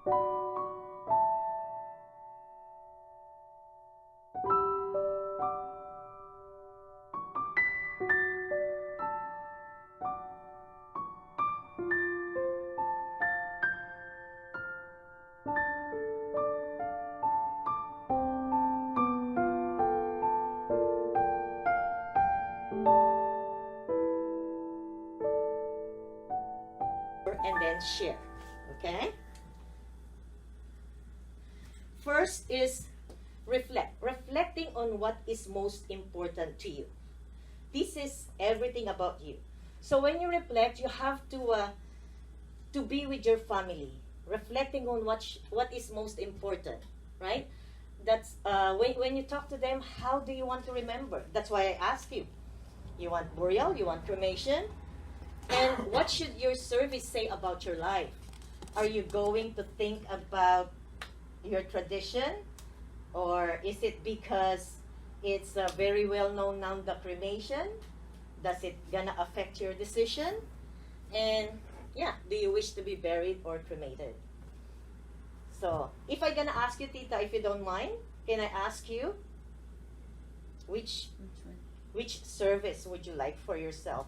And then share. Okay? First is reflect. Reflecting on what is most important to you. This is everything about you. So when you reflect, you have to be with your family, reflecting on what is most important, right? That's when you talk to them, how do you want to remember? That's why I ask you. You want burial? You want cremation? And what should your service say about your life? Are you going to think about your tradition? Or is it because it's very well known now, the cremation? Does it gonna affect your decision? And yeah, do you wish to be buried or cremated? So, if I gonna ask you, Tita, if you don't mind, can I ask you which service would you like for yourself?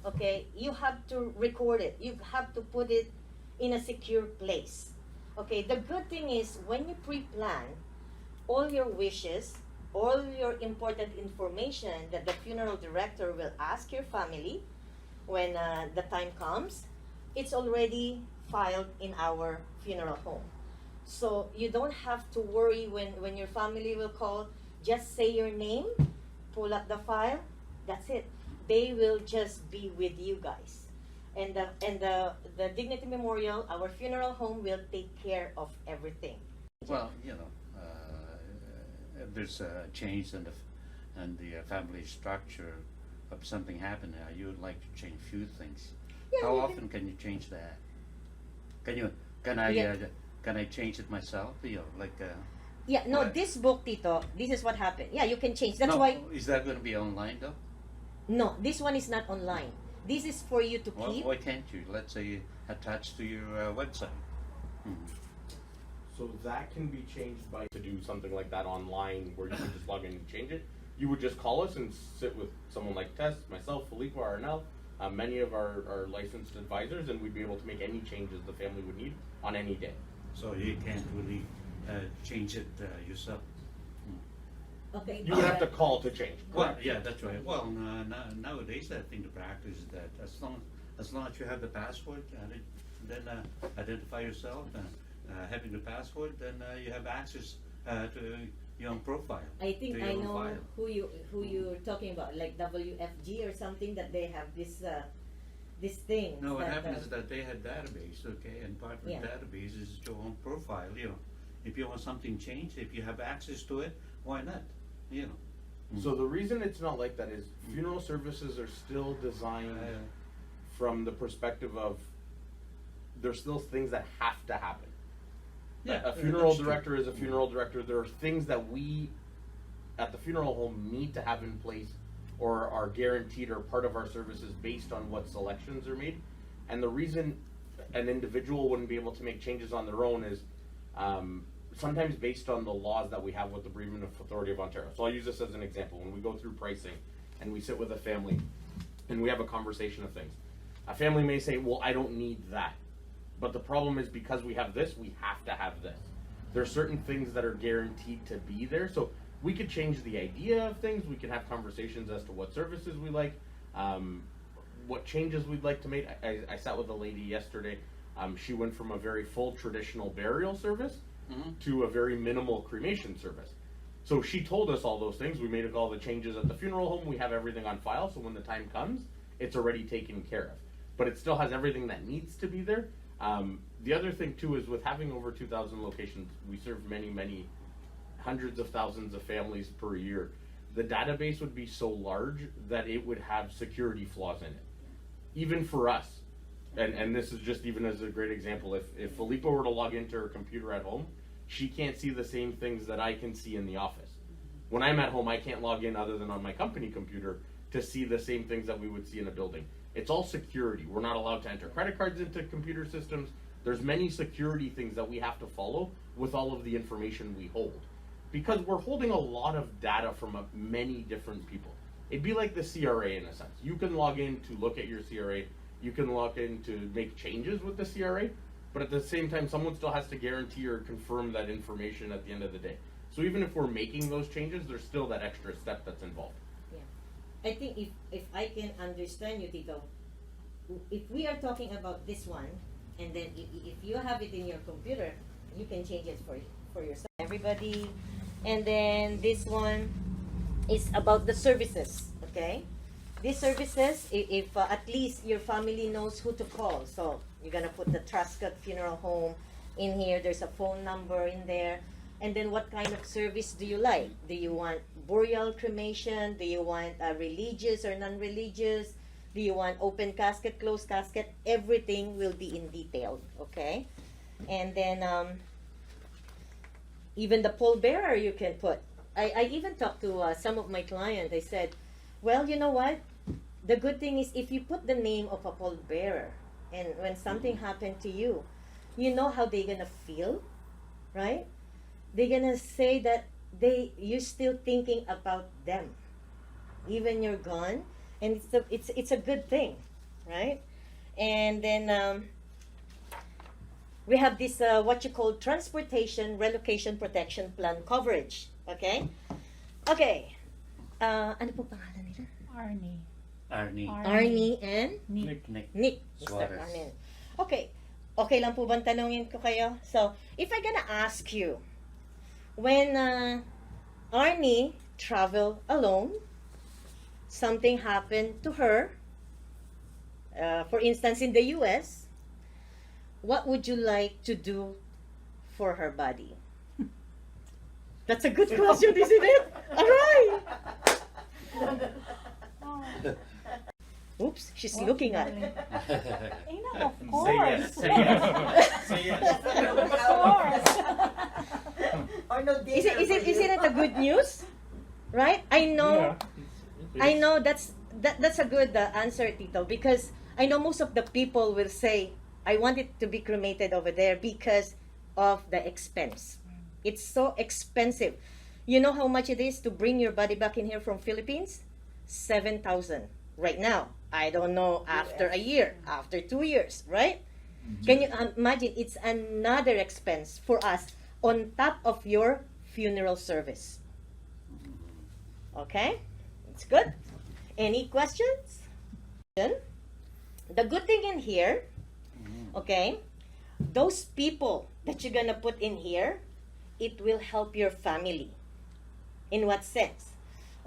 Okay, you have to record it. You have to put it in a secure place. Okay, the good thing is when you pre-plan all your wishes, all your important information that the funeral director will ask your family when the time comes, it's already filed in our funeral home. So you don't have to worry when your family will call. Just say your name, pull up the file, that's it. They will just be with you guys. And the Dignity Memorial, our funeral home, will take care of everything. Well, if there's a change in the family structure, if something happened, you would like to change a few things. Yeah, How often can you change that? Can I change it myself? Yeah, no, What? this book, Tito, this is what happened. Yeah, you can change. That's no, why. Is that going to be online though? No, this one is not online. This is for you to keep. Why can't you? Let's say attach to your website. So that can be changed by to do something like that online where you can just log in and change it. You would just call us and sit with someone like Tess, myself, Filippo, Arnel, many of our licensed advisors, and we'd be able to make any changes the family would need on any day. So you can't really change it yourself. Okay. You would have to call to change. Well, yeah, that's right. Well, nowadays I think the practice is that as long as you have the password, then identify yourself, having the password, then you have access to your own profile. I think to your I own know file. who you're talking about, like WFG or something, that they have this thing. No, what happens is that they have database, okay, and part of the database is your own profile. If you want something changed, if you have access to it, why not? So the reason it's not like that is funeral services are still designed from the perspective of there's still things that have to happen. Yeah, A funeral director is a funeral director. There are things that we at the funeral home need to have in place or are guaranteed or part of our services based on what selections are made. And the reason an individual wouldn't be able to make changes on their own is sometimes based on the laws that we have with the Bereavement Authority of Ontario. So I'll use this as an example. When we go through pricing and we sit with a family and we have a conversation of things, a family may say, well, I don't need that. But the problem is because we have this, we have to have this. There are certain things that are guaranteed to be there. So we could change the idea of things. We could have conversations as to what services we like, what changes we'd like to make. I sat with a lady yesterday. She went from a very full traditional burial service to a very minimal cremation service. So she told us all those things. We made all the changes at the funeral home. We have everything on file. So when the time comes, it's already taken care of. But it still has everything that needs to be there. The other thing too is with having over 2,000 locations, we serve many hundreds of thousands of families per year. The database would be so large that it would have security flaws in it, even for us. And this is just even as a great example. If Filippo were to log into her computer at home, she can't see the same things that I can see in the office. When I'm at home, I can't log in other than on my company computer to see the same things that we would see in a building. It's all security. We're not allowed to enter credit cards into computer systems. There's many security things that we have to follow with all of the information we hold. Because we're holding a lot of data from many different people. It'd be like the CRA in a sense. You can log in to look at your CRA, you can log in to make changes with the CRA, but at the same time, someone still has to guarantee or confirm that information at the end of the day. So even if we're making those changes, there's still that extra step that's involved. Yeah. I think if I can understand you, Tito, if we are talking about this one, and then if you have it in your computer, you can change it for yourself. Everybody, and then this one is about the services, okay? These services, if at least your family knows who to call, so you're gonna put the Truscott Funeral Home in here, there's a phone number in there, and then what kind of service do you like? Do you want burial, cremation? Do you want religious or non-religious? Do you want open casket, closed casket? Everything will be in detail, okay? And then even the pallbearer you can put. I even talked to some of my clients. I said, well, you know what? The good thing is if you put the name of a pallbearer, and when something happened to you, you know how they're gonna feel, right? They're gonna say that you're still thinking about them, even you're gone, and it's a good thing, right? And then we have this what you call transportation relocation protection plan coverage. Okay, okay. Ano po pangalan nila? Arnie and Nick. Nick. Mr. Suarez. Arnie. Okay. Okay lang po bang tanungin ko kayo? So, if I'm gonna ask you, when Arnie traveled alone, something happened to her, for instance, in the U.S., what would you like to do for her body? That's a good question, isn't it? All right. Oops, she's looking at me. Of course. Say yes. Say yes. Say yes. Or no Isn't it a good news? Right? I know. I know that's a good answer, Tito, because I know most of the people will say, I want it to be cremated over there because of the expense. It's so expensive. You know how much it is to bring your body back in here from Philippines? 7,000 right now. I don't know after a year, after 2 years, right? Can you imagine? It's another expense for us on top of your funeral service. Okay? It's good. Any questions? The good thing in here, okay, those people that you're gonna put in here, it will help your family. In what sense?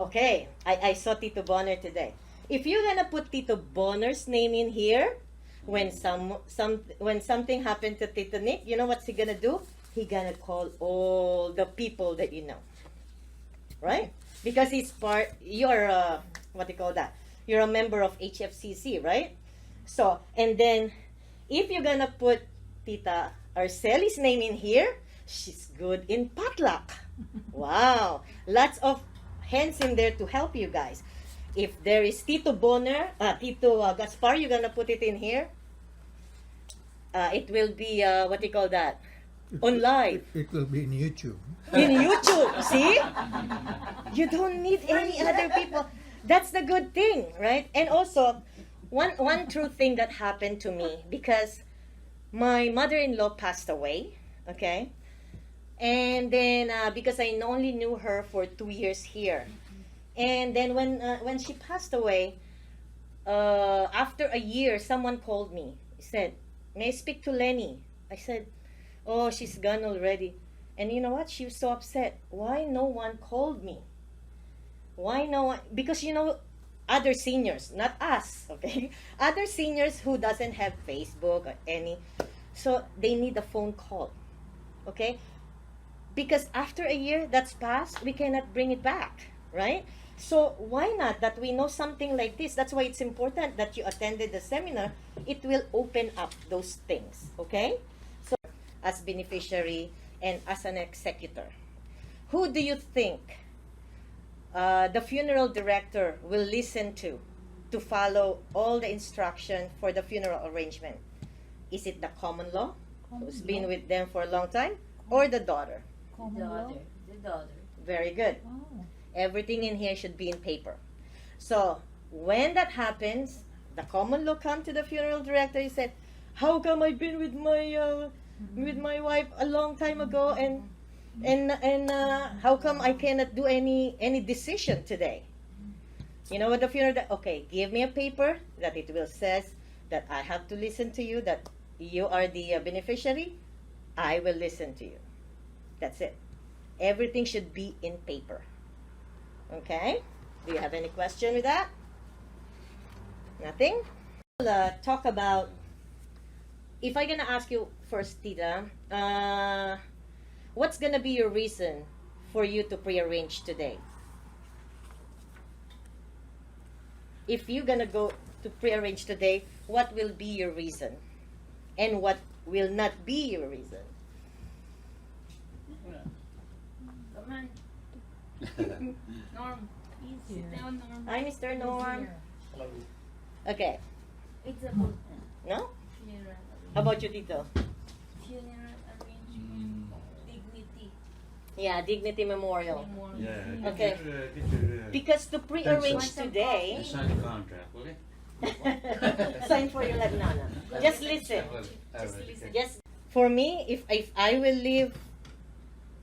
Okay, I saw Tito Bonner today. If you're gonna put Tito Bonner's name in here, when when something happened to Tito Nick, you know what's he gonna do? He gonna call all the people that you know, right? Because you're what do you call that? You're a member of HFCC, right? So, and then if you're gonna put Tita Arceli's name in here, she's good in potluck. Wow, lots of hands in there to help you guys. If there is Tito Bonner, Tito Gaspar, you're gonna put it in here. It will be what do you call that? On live. It will be in YouTube. In YouTube, see? You don't need any other people. That's the good thing, right? And also, one true thing that happened to me, because my mother-in-law passed away, okay? And then, because I only knew her for 2 years here. And then when she passed away, after a year, someone called me. He said, may I speak to Lenny? I said, oh, she's gone already. And you know what? She was so upset. Why no one called me? Why no one? Because, you know, other seniors, not us, okay? Other seniors who doesn't have Facebook or any. So they need a phone call, okay? Because after a year that's passed, we cannot bring it back, right? So why not that we know something like this? That's why it's important that you attended the seminar. It will open up those things, okay? So as beneficiary and as an executor, who do you think the funeral director will listen to follow all the instruction for the funeral arrangement? Is it the common law? who's been with them for a long time, or the daughter? Common law? The daughter. Very good. Oh. Everything in here should be in paper. So when that happens, the common law come to the funeral director. He said, "How come I've been with my wife a long time ago, and how come I cannot do any decision today?" You know what the funeral? Okay, give me a paper that it will says that I have to listen to you. That you are the beneficiary. I will listen to you. That's it. Everything should be in paper. Okay? Do you have any question with that? Nothing? We'll talk about, if I'm gonna ask you first, Tita, what's gonna be your reason for you to prearrange today? If you're gonna go to prearrange today, what will be your reason? And what will not be your reason? Come on. Norm. Easier. Sit down, Norm. Hi, Mr. Norm. Okay. It's about No? funeral How about you, Tito? funeral arrangement, dignity, Yeah, Dignity Memorial. memorial. Yeah. Okay. Get your, Because to prearrange Want some today, sign the contract, will you? sign for your Nana. Just listen. Just listen. Just for me, if I will live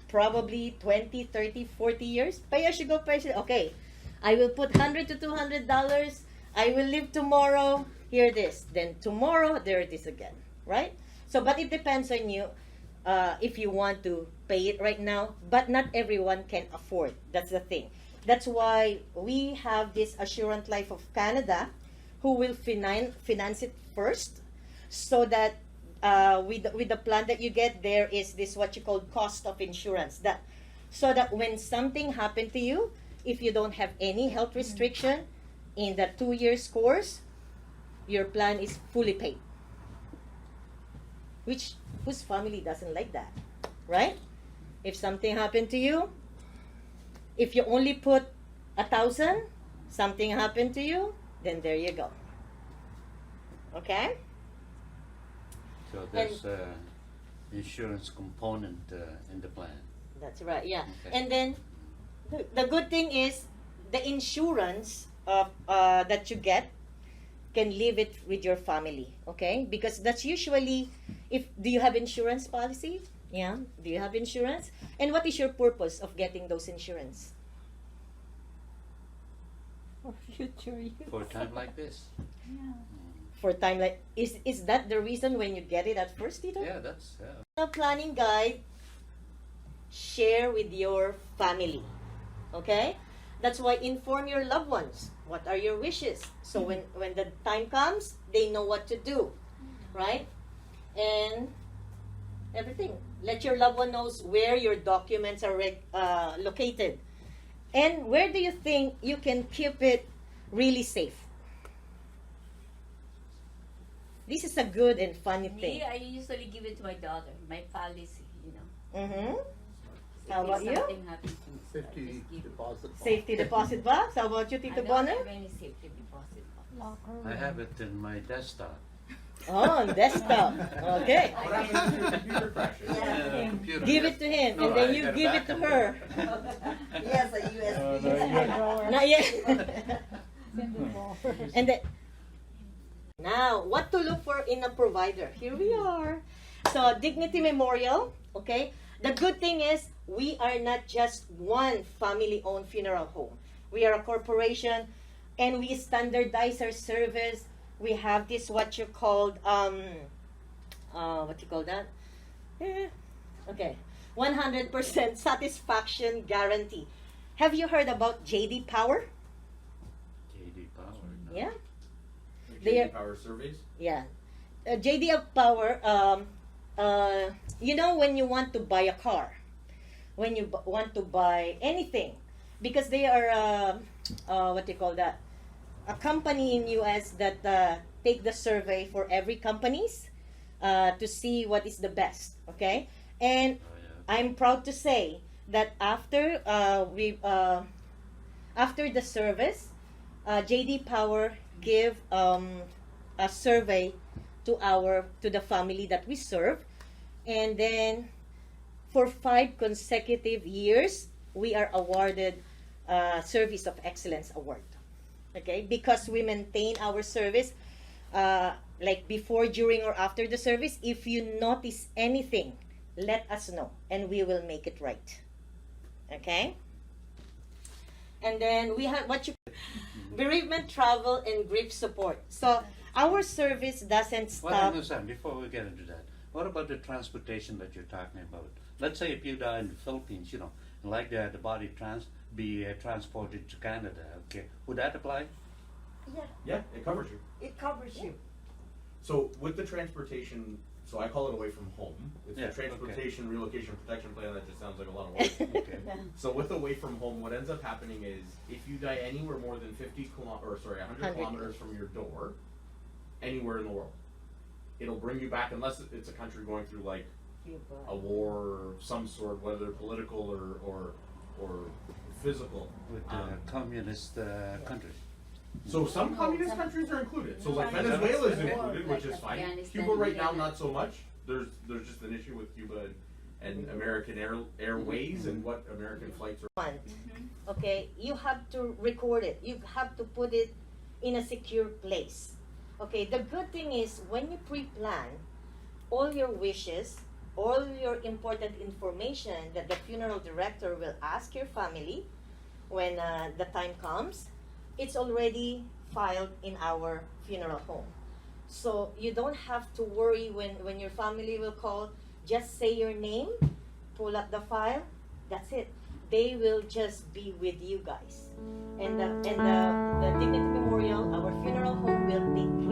probably 20, 30, 40 years, pay as you go, okay, I will put $100 to $200. I will live tomorrow. Here it is. Then tomorrow, there it is again. Right? So, but it depends on you. If you want to pay it right now, but not everyone can afford. That's the thing. That's why we have this Assurant Life of Canada, who will finance it first, so that with the plan that you get, there is this what you call cost of insurance. That so that when something happened to you, if you don't have any health restriction in the 2 years course, your plan is fully paid. Whose family doesn't like that, right? If something happened to you, if you only put 1,000, something happened to you, then there you go. Okay? So there's insurance component in the plan. That's right, yeah. Okay. And then the good thing is the insurance that you get can leave it with your family, okay? Because that's usually, do you have insurance policy? Yeah, do you have insurance? And what is your purpose of getting those insurance? For future use. For a time like this. Yeah. For time like, is that the reason when you get it at first, Tito? Yeah, that's The planning guide, share with your family, okay? That's why inform your loved ones. What are your wishes? So when the time comes, they know what to do, right? And everything. Let your loved one knows where your documents are located. And where do you think you can keep it really safe? This is a good and funny thing. Me, I usually give it to my daughter. My policy, you know. Mm-hmm. If How about you? something happens to me, I Safety just give it. deposit. Safety deposit box. How about you, I Tito don't Bonner? have any safety deposit box. Locker I have room. it in my desktop. Oh, desktop. Okay. What happens if your computer crashes? Yeah. Computer. Give it to him, No, and then I you got a give it to her. Yes, a USB. Drawer. Not yet. In the drawer. And then, now, what to look for in a provider? Here we are. So, Dignity Memorial, okay? The good thing is, we are not just one family-owned funeral home. We are a corporation, and we standardize our service. We have this, what you called, what you call that? Okay, 100% satisfaction guarantee. Have you heard about JD Power? JD Power. No. Yeah? JD They are- Power surveys. Yeah. JD Power, you know when you want to buy a car, when you want to buy anything, because they are, what do you call that? A company in US that take the survey for every companies to see what is the best, okay? And Oh, yeah. I'm proud to say that after after the service, JD Power give a survey to the family that we serve, And then for 5 consecutive years, we are awarded Service of Excellence Award. Okay, because we maintain our service, like before, during, or after the service. If you notice anything, let us know, and we will make it right. Okay? And then we have what you bereavement, travel, and grief support. So our service doesn't Well, I stop. understand, before we get into that, what about the transportation that you're talking about? Let's say if you die in the Philippines, you know, and like the body be transported to Canada, okay, would that apply? Yeah, it covers you. It covers you. So with the transportation, so I call it away from home. It's Yeah, the okay. transportation relocation protection plan. That just sounds like a lot of work. Okay. So with away from home, what ends up happening is if you die anywhere more than 100 100 kilometers from your door, anywhere in the world, it'll bring you back, unless it's a country going through like a war or some sort, whether political or physical. With communist countries. So some communist some- countries are included. So like China Venezuela is is included, like which is fine. Afghanistan, Cuba right now, Iran. not so much. There's just an issue with Cuba and American Airways and what American flights are. Want. Okay, you have to record it. You have to put it in a secure place. Okay, the good thing is when you pre-plan all your wishes, all your important information that the funeral director will ask your family when the time comes, it's already filed in our funeral home. So you don't have to worry when your family will call. Just say your name, pull up the file, that's it. They will just be with you guys. And the Dignity Memorial, our funeral home, will take